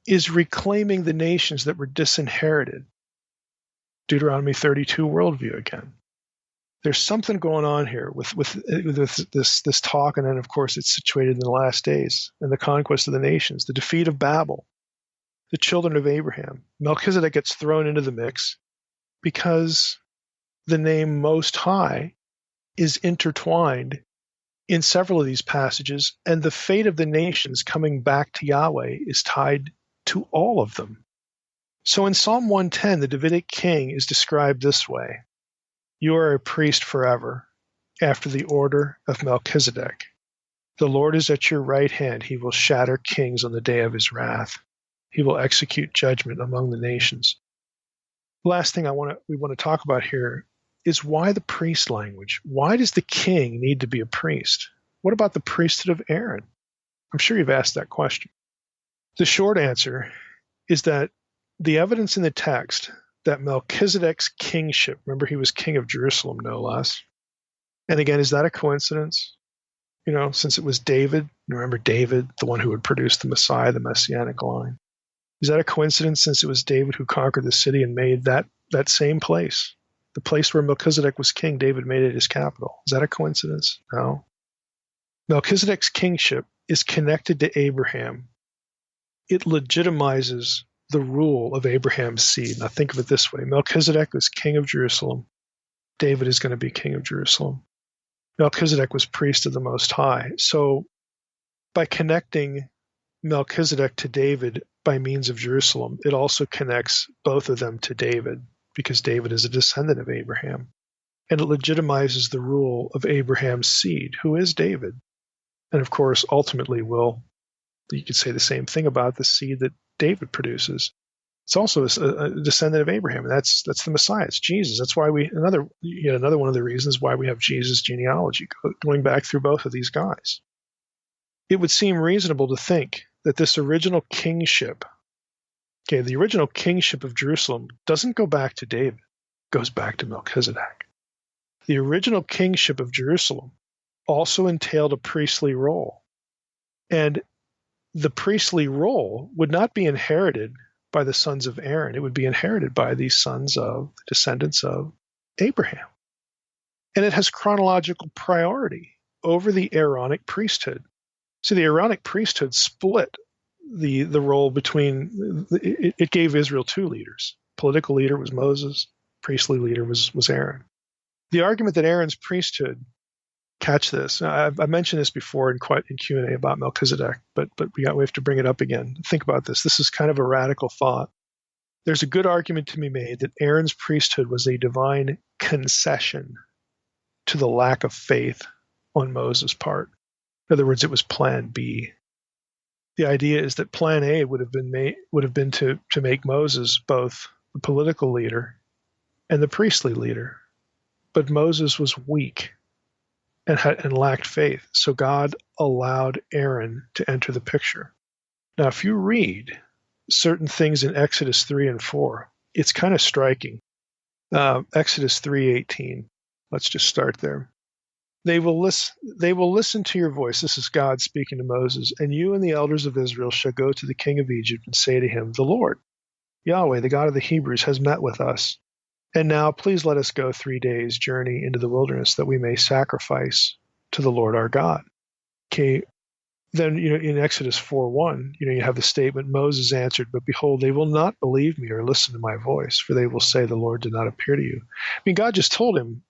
is reclaiming the nations that were disinherited. Deuteronomy 32 worldview again. There's something going on here with this talk, and then of course it's situated in the last days and the conquest of the nations, the defeat of Babel, the children of Abraham. Melchizedek gets thrown into the mix because the name Most High is intertwined in several of these passages, and the fate of the nations coming back to Yahweh is tied to all of them. So in Psalm 110, the Davidic king is described this way: "You are a priest forever, after the order of Melchizedek. The Lord is at your right hand. He will shatter kings on the day of his wrath. He will execute judgment among the nations." The last thing we want to talk about here is why the priest language. Why does the king need to be a priest? What about the priesthood of Aaron? I'm sure you've asked that question. The short answer is that the evidence in the text that Melchizedek's kingship, remember he was king of Jerusalem, no less. And again, is that a coincidence? Since it was David, remember David, the one who would produce the Messiah, the Messianic line. Is that a coincidence since it was David who conquered the city and made that same place, the place where Melchizedek was king, David made it his capital? Is that a coincidence? No. Melchizedek's kingship is connected to Abraham. It legitimizes the rule of Abraham's seed. Now think of it this way. Melchizedek was king of Jerusalem. David is going to be king of Jerusalem. Melchizedek was priest of the Most High. So by connecting Melchizedek to David by means of Jerusalem, it also connects both of them to David, because David is a descendant of Abraham. And it legitimizes the rule of Abraham's seed, who is David. And of course, ultimately you could say the same thing about the seed that David produces. It's also a descendant of Abraham, and that's the Messiah. It's Jesus. That's why another one of the reasons why we have Jesus' genealogy going back through both of these guys. It would seem reasonable to think that this original kingship, the original kingship of Jerusalem doesn't go back to David, it goes back to Melchizedek. The original kingship of Jerusalem also entailed a priestly role, and the priestly role would not be inherited by the sons of Aaron. It would be inherited by the descendants of Abraham. And it has chronological priority over the Aaronic priesthood. So the Aaronic priesthood split the role between, it gave Israel two leaders. Political leader was Moses, priestly leader was Aaron. The argument that Aaron's priesthood, catch this, I've mentioned this before in Q&A about Melchizedek, but we have to bring it up again. Think about this. This is kind of a radical thought. There's a good argument to be made that Aaron's priesthood was a divine concession to the lack of faith on Moses' part. In other words, it was plan B. The idea is that plan A would have been to make Moses both the political leader and the priestly leader. But Moses was weak and lacked faith, so God allowed Aaron to enter the picture. Now, if you read certain things in Exodus 3 and 4, it's kind of striking. Exodus 3:18. Let's just start there. They will listen to your voice. This is God speaking to Moses. And you and the elders of Israel shall go to the king of Egypt and say to him, "The Lord, Yahweh, the God of the Hebrews, has met with us. And now please let us go 3 days' journey into the wilderness that we may sacrifice to the Lord our God." Okay. Then, in Exodus 4:1, you have the statement, Moses answered, "But behold, they will not believe me or listen to my voice, for they will say the Lord did not appear to you." I mean, God just told him,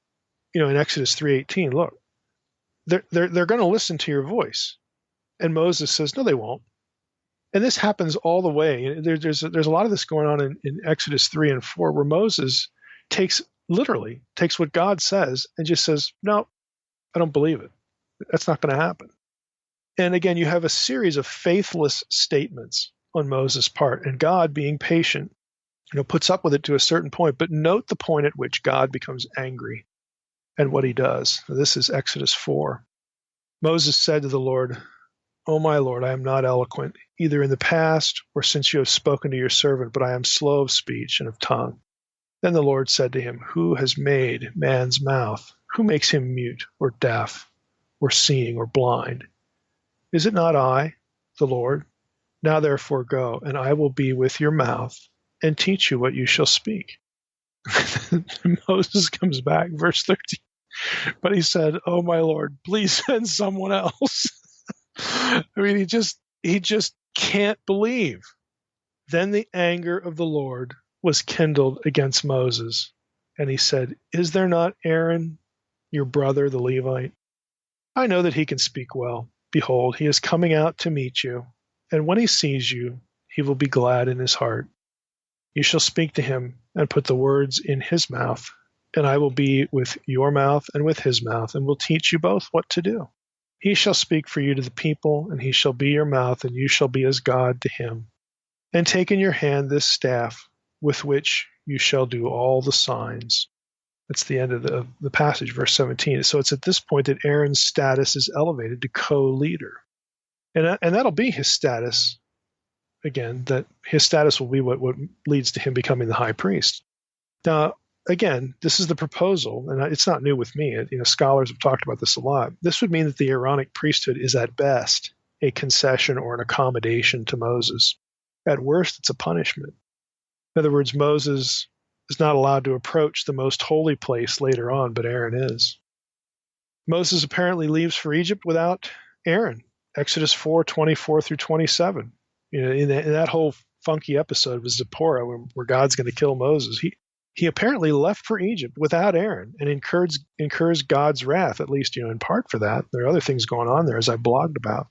in Exodus 3:18, look, they're going to listen to your voice. And Moses says, no, they won't. And this happens all the way. There's a lot of this going on in Exodus 3 and 4, where Moses takes what God says and just says, no, I don't believe it. That's not going to happen. And again, you have a series of faithless statements on Moses' part, and God, being patient, puts up with it to a certain point. But note the point at which God becomes angry and what he does. This is Exodus 4. Moses said to the Lord, "O my Lord, I am not eloquent, either in the past or since you have spoken to your servant, but I am slow of speech and of tongue." Then the Lord said to him, "Who has made man's mouth? Who makes him mute or deaf or seeing or blind? Is it not I, the Lord? Now therefore go, and I will be with your mouth and teach you what you shall speak." Moses comes back, verse 13. But he said, "Oh my Lord, please send someone else." I mean, he just can't believe. Then the anger of the Lord was kindled against Moses, And he said, "Is there not Aaron, your brother, the Levite? I know that he can speak well. Behold, he is coming out to meet you. And when he sees you, he will be glad in his heart. You shall speak to him and put the words in his mouth, and I will be with your mouth and with his mouth, and will teach you both what to do. He shall speak for you to the people, and he shall be your mouth, and you shall be as God to him. And take in your hand this staff, with which you shall do all the signs." That's the end of the passage, verse 17. So it's at this point that Aaron's status is elevated to co-leader. And that'll be his status, again, that his status will be what leads to him becoming the high priest. Now, again, this is the proposal, and it's not new with me. Scholars have talked about this a lot. This would mean that the Aaronic priesthood is at best a concession or an accommodation to Moses. At worst, it's a punishment. In other words, Moses is not allowed to approach the most holy place later on, but Aaron is. Moses apparently leaves for Egypt without Aaron. Exodus 4:24 through 27. In that whole funky episode with Zipporah, where God's going to kill Moses, he apparently left for Egypt without Aaron and incurs God's wrath, at least in part for that. There are other things going on there, as I blogged about.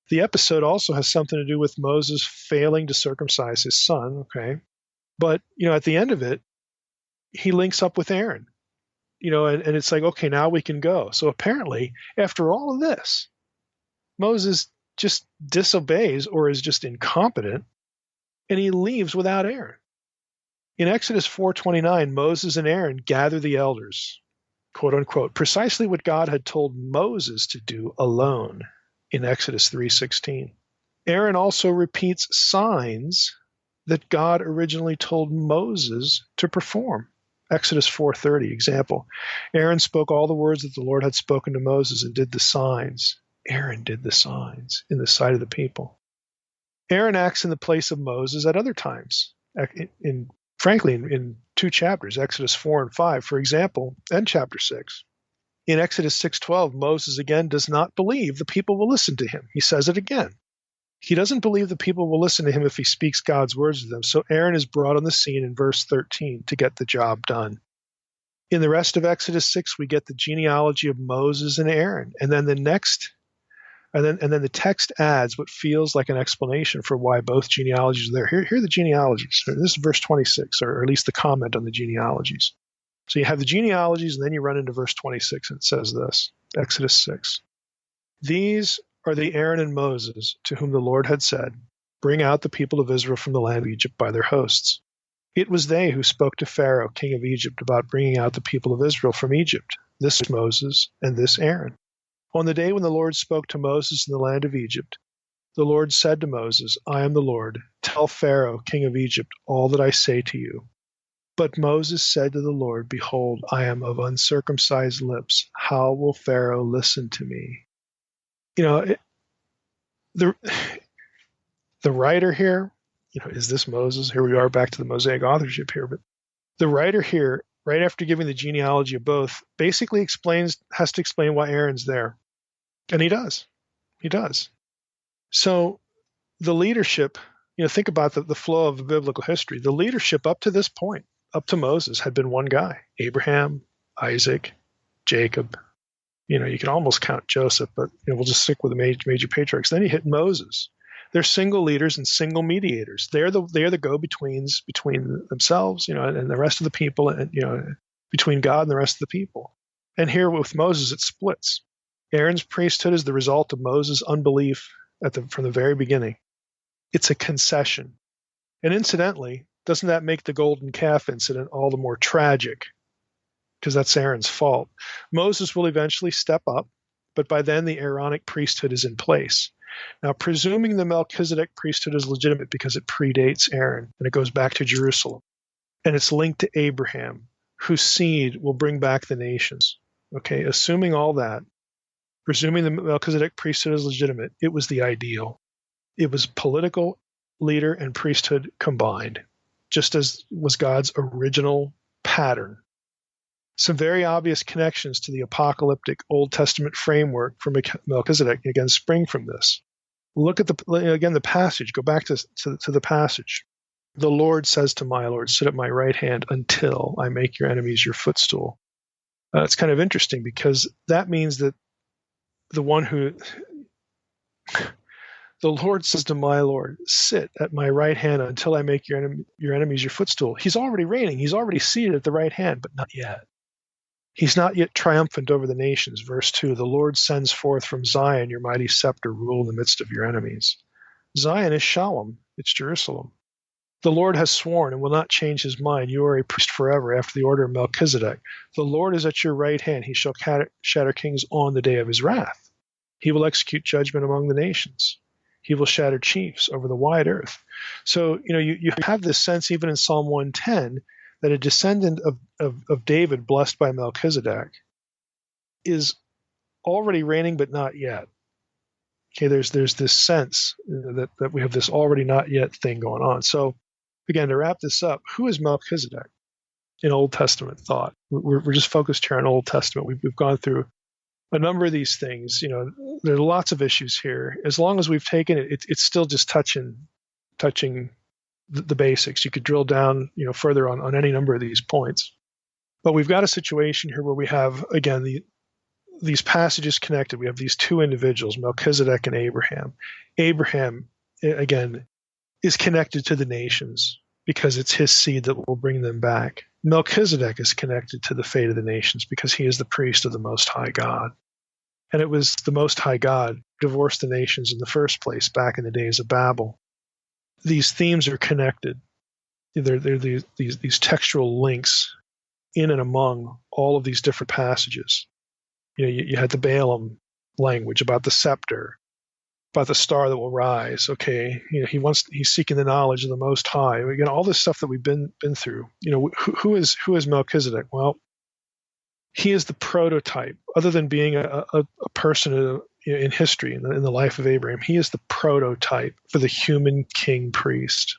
The episode also has something to do with Moses failing to circumcise his son. Okay, but at the end of it, he links up with Aaron, and it's like, okay, now we can go. So apparently, after all of this, Moses just disobeys or is just incompetent, and he leaves without Aaron. In Exodus 4:29, Moses and Aaron gather the elders, quote unquote, precisely what God had told Moses to do alone in Exodus 3:16. Aaron also repeats signs that God originally told Moses to perform. Exodus 4:30, example. Aaron spoke all the words that the Lord had spoken to Moses and did the signs. Aaron did the signs in the sight of the people. Aaron acts in the place of Moses at other times, frankly, in two chapters, Exodus 4 and 5, for example, and chapter 6. In Exodus 6:12, Moses again does not believe the people will listen to him. He says it again. He doesn't believe the people will listen to him if he speaks God's words to them. So Aaron is brought on the scene in verse 13 to get the job done. In the rest of Exodus 6, we get the genealogy of Moses and Aaron. And then the text adds what feels like an explanation for why both genealogies are there. Here are the genealogies. This is verse 26, or at least the comment on the genealogies. So you have the genealogies, and then you run into verse 26, and it says this, Exodus 6. These are the Aaron and Moses to whom the Lord had said, "Bring out the people of Israel from the land of Egypt by their hosts." It was they who spoke to Pharaoh, king of Egypt, about bringing out the people of Israel from Egypt. This is Moses and this Aaron. On the day when the Lord spoke to Moses in the land of Egypt, the Lord said to Moses, "I am the Lord. Tell Pharaoh, king of Egypt, all that I say to you." But Moses said to the Lord, "Behold, I am of uncircumcised lips. How will Pharaoh listen to me?" The writer here, is this Moses? Here we are back to the Mosaic authorship here, but the writer here, right after giving the genealogy of both, basically has to explain why Aaron's there. And he does. So the leadership, think about the flow of the biblical history. The leadership up to this point, up to Moses, had been one guy, Abraham, Isaac, Jacob. You can almost count Joseph, but we'll just stick with the major patriarchs. Then you hit Moses. They're single leaders and single mediators. They're the go-betweens between themselves, and the rest of the people, and between God and the rest of the people. And here with Moses, it splits. Aaron's priesthood is the result of Moses' unbelief from the very beginning. It's a concession. And incidentally, doesn't that make the golden calf incident all the more tragic? Because that's Aaron's fault. Moses will eventually step up, but by then the Aaronic priesthood is in place. Now, presuming the Melchizedek priesthood is legitimate because it predates Aaron, and it goes back to Jerusalem, and it's linked to Abraham, whose seed will bring back the nations. Okay, assuming all that, presuming the Melchizedek priesthood is legitimate, it was the ideal. It was political leader and priesthood combined, just as was God's original pattern. Some very obvious connections to the apocalyptic Old Testament framework for Melchizedek again spring from this. Look at the passage. Go back to the passage. The Lord says to my Lord, sit at my right hand until I make your enemies your footstool. It's kind of interesting because that means that the Lord says to my Lord, sit at my right hand until I make your enemies your footstool. He's already reigning. He's already seated at the right hand, but not yet. He's not yet triumphant over the nations. Verse 2, the Lord sends forth from Zion your mighty scepter, rule in the midst of your enemies. Zion is Shalom. It's Jerusalem. The Lord has sworn and will not change his mind. You are a priest forever after the order of Melchizedek. The Lord is at your right hand. He shall shatter kings on the day of his wrath. He will execute judgment among the nations. He will shatter chiefs over the wide earth. So, you have this sense even in Psalm 110 that a descendant of David blessed by Melchizedek is already reigning but not yet. Okay, there's this sense that we have this already not yet thing going on. So again, to wrap this up, who is Melchizedek in Old Testament thought? We're just focused here on Old Testament. We've gone through a number of these things. There are lots of issues here. As long as we've taken it, it's still just touching the basics. You could drill down, further on any number of these points. But we've got a situation here where we have, again, these passages connected. We have these two individuals, Melchizedek and Abraham. Abraham, again, is connected to the nations because it's his seed that will bring them back. Melchizedek is connected to the fate of the nations because he is the priest of the Most High God. And it was the Most High God who divorced the nations in the first place back in the days of Babel. These themes are connected. They're these textual links in and among all of these different passages. You had the Balaam language about the scepter, about the star that will rise. Okay, he's seeking the knowledge of the Most High. All this stuff that we've been through. Who is Melchizedek? Well, he is the prototype. Other than being a person in history, in the life of Abraham, he is the prototype for the human king priest.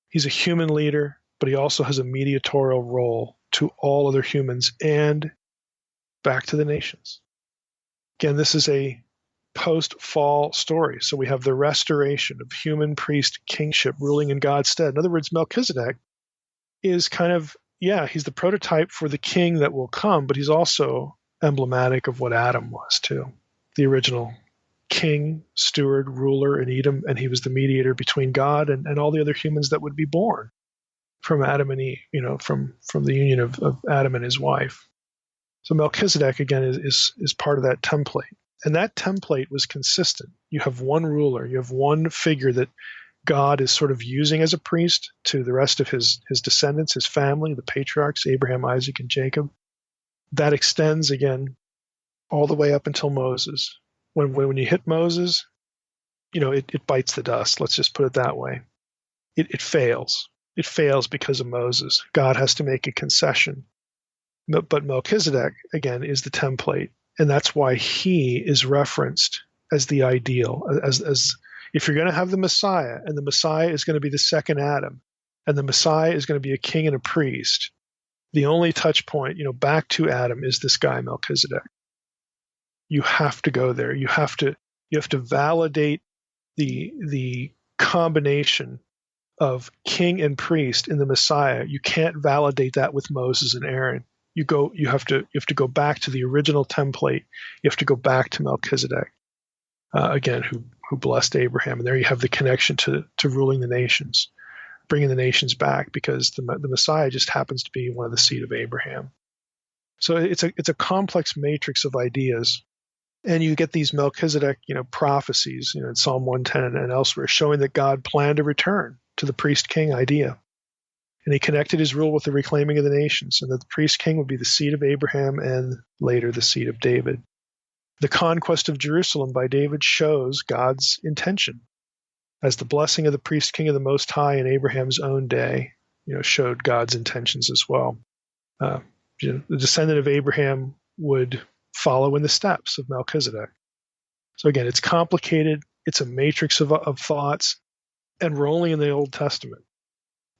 He's a human leader, but he also has a mediatorial role to all other humans and back to the nations. Again, this is a post-fall story. So we have the restoration of human priest kingship ruling in God's stead. In other words, Melchizedek is kind of, he's the prototype for the king that will come, but he's also emblematic of what Adam was too. The original king, steward, ruler in Edom, and he was the mediator between God and all the other humans that would be born from Adam and Eve, from the union of Adam and his wife. So Melchizedek, again, is part of that template. And that template was consistent. You have one ruler, you have one figure that God is sort of using as a priest to the rest of his descendants, his family, the patriarchs, Abraham, Isaac, and Jacob. That extends, again, all the way up until Moses. When you hit Moses, it bites the dust. Let's just put it that way. It fails. It fails because of Moses. God has to make a concession. But Melchizedek, again, is the template. And that's why he is referenced as the ideal, as if you're going to have the Messiah, and the Messiah is going to be the second Adam, and the Messiah is going to be a king and a priest, the only touch point, back to Adam is this guy, Melchizedek. You have to go there. You have to validate the combination of king and priest in the Messiah. You can't validate that with Moses and Aaron. You have to go back to the original template. You have to go back to Melchizedek, again, who blessed Abraham. And there you have the connection to ruling the nations, bringing the nations back, because the Messiah just happens to be one of the seed of Abraham. So it's a complex matrix of ideas. And you get these Melchizedek, prophecies, in Psalm 110 and elsewhere, showing that God planned a return to the priest-king idea. And he connected his rule with the reclaiming of the nations, and that the priest-king would be the seed of Abraham and later the seed of David. The conquest of Jerusalem by David shows God's intention, as the blessing of the priest-king of the Most High in Abraham's own day, showed God's intentions as well. The descendant of Abraham would follow in the steps of Melchizedek. So again, it's complicated. It's a matrix of thoughts, and we're only in the Old Testament.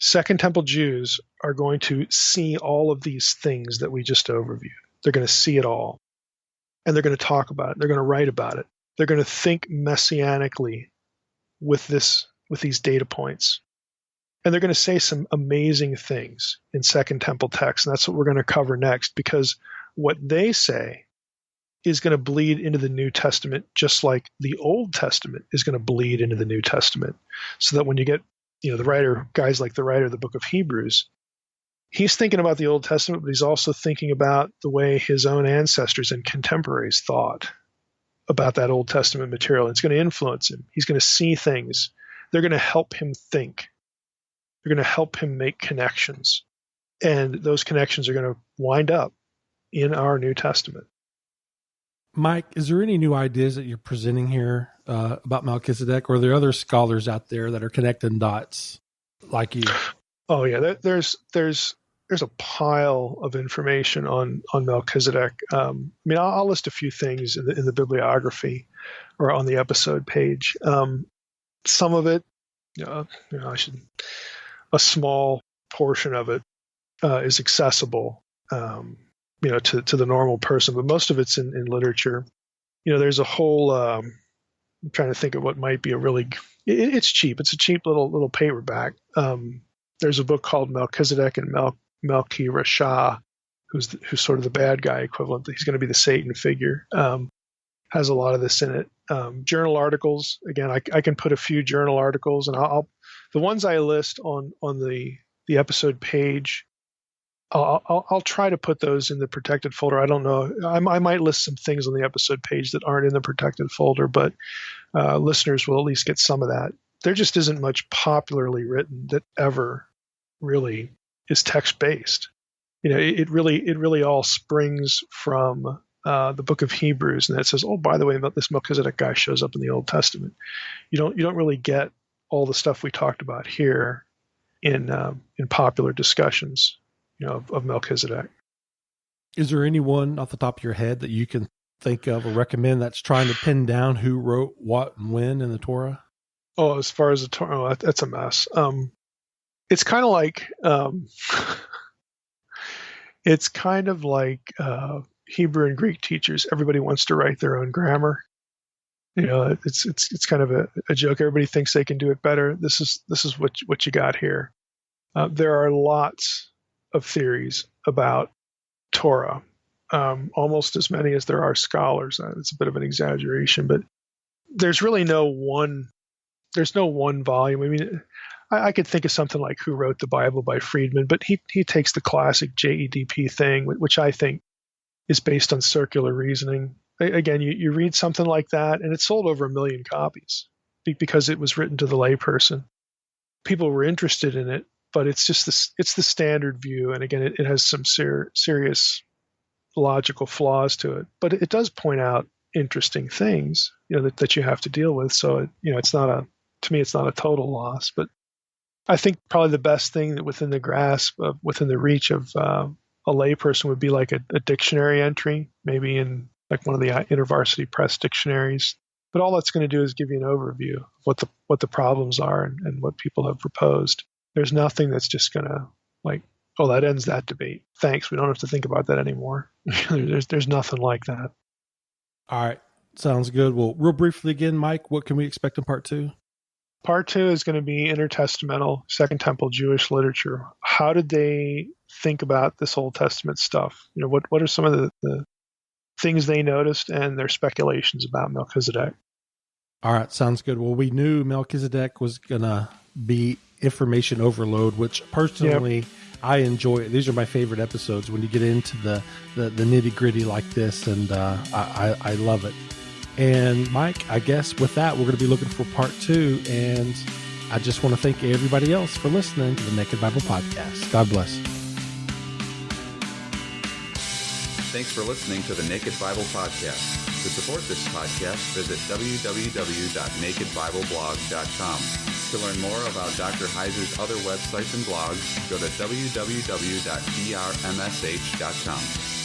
Second Temple Jews are going to see all of these things that we just overviewed. They're going to see it all, and they're going to talk about it. They're going to write about it. They're going to think messianically with these data points. And they're going to say some amazing things in Second Temple text. And that's what we're going to cover next, because what they say is going to bleed into the New Testament, just like the Old Testament is going to bleed into the New Testament. So that when you get, guys like the writer of the book of Hebrews, he's thinking about the Old Testament, but he's also thinking about the way his own ancestors and contemporaries thought about that Old Testament material. It's going to influence him. He's going to see things. They're going to help him think. They're going to help him make connections. And those connections are going to wind up in our New Testament. Mike, is there any new ideas that you're presenting here about Melchizedek, or are there other scholars out there that are connecting dots like you? Oh yeah, there's a pile of information on Melchizedek. I'll list a few things in the bibliography or on the episode page. Some of it, a small portion of it is accessible, to the normal person, but most of it's in literature. There's a whole. I'm trying to think of what might be it's cheap. It's a cheap little paperback. There's a book called Melchizedek and Melchi Rasha, who's sort of the bad guy equivalent. He's going to be the Satan figure. Has a lot of this in it. Journal articles. Again, I can put a few journal articles, and the ones I list on the episode page. I'll try to put those in the protected folder. I don't know. I might list some things on the episode page that aren't in the protected folder, but listeners will at least get some of that. There just isn't much popularly written that ever really is text-based. It really all springs from the book of Hebrews, and it says, oh, by the way, this Melchizedek guy shows up in the Old Testament. You don't really get all the stuff we talked about here in popular discussions, of Melchizedek. Is there anyone off the top of your head that you can think of or recommend that's trying to pin down who wrote what and when in the Torah? Oh, as far as the Torah, that's a mess. It's kind of like Hebrew and Greek teachers. Everybody wants to write their own grammar. It's kind of a joke. Everybody thinks they can do it better. This is what you got here. There are lots of theories about Torah, almost as many as there are scholars. It's a bit of an exaggeration, but there's really no one volume. I could think of something like Who Wrote the Bible by Friedman, but he takes the classic JEDP thing, which I think is based on circular reasoning. Again, you read something like that, and it sold over 1 million copies because it was written to the layperson. People were interested in it, but it's the standard view, and again, it has some serious logical flaws to it. But it does point out interesting things, that you have to deal with. So it's not a total loss. But I think probably the best thing that within the reach of a layperson would be like a dictionary entry, maybe in like one of the InterVarsity Press dictionaries. But all that's going to do is give you an overview of what the problems are and what people have proposed. There's nothing that's just going to that ends that debate. Thanks. We don't have to think about that anymore. There's nothing like that. All right. Sounds good. Well, real briefly again, Mike, what can we expect in part 2? Part 2 is going to be intertestamental, Second Temple Jewish literature. How did they think about this Old Testament stuff? What are some of the things they noticed and their speculations about Melchizedek? All right. Sounds good. Well, we knew Melchizedek was going to be information overload, which personally I enjoy. These are my favorite episodes when you get into the nitty gritty like this, and I love it. And Mike, I guess with that, we're going to be looking for part 2. And I just want to thank everybody else for listening to the Naked Bible Podcast. God bless. Thanks for listening to the Naked Bible Podcast. To support this podcast, visit www.nakedbibleblog.com. To learn more about Dr. Heiser's other websites and blogs, go to www.drmsh.com.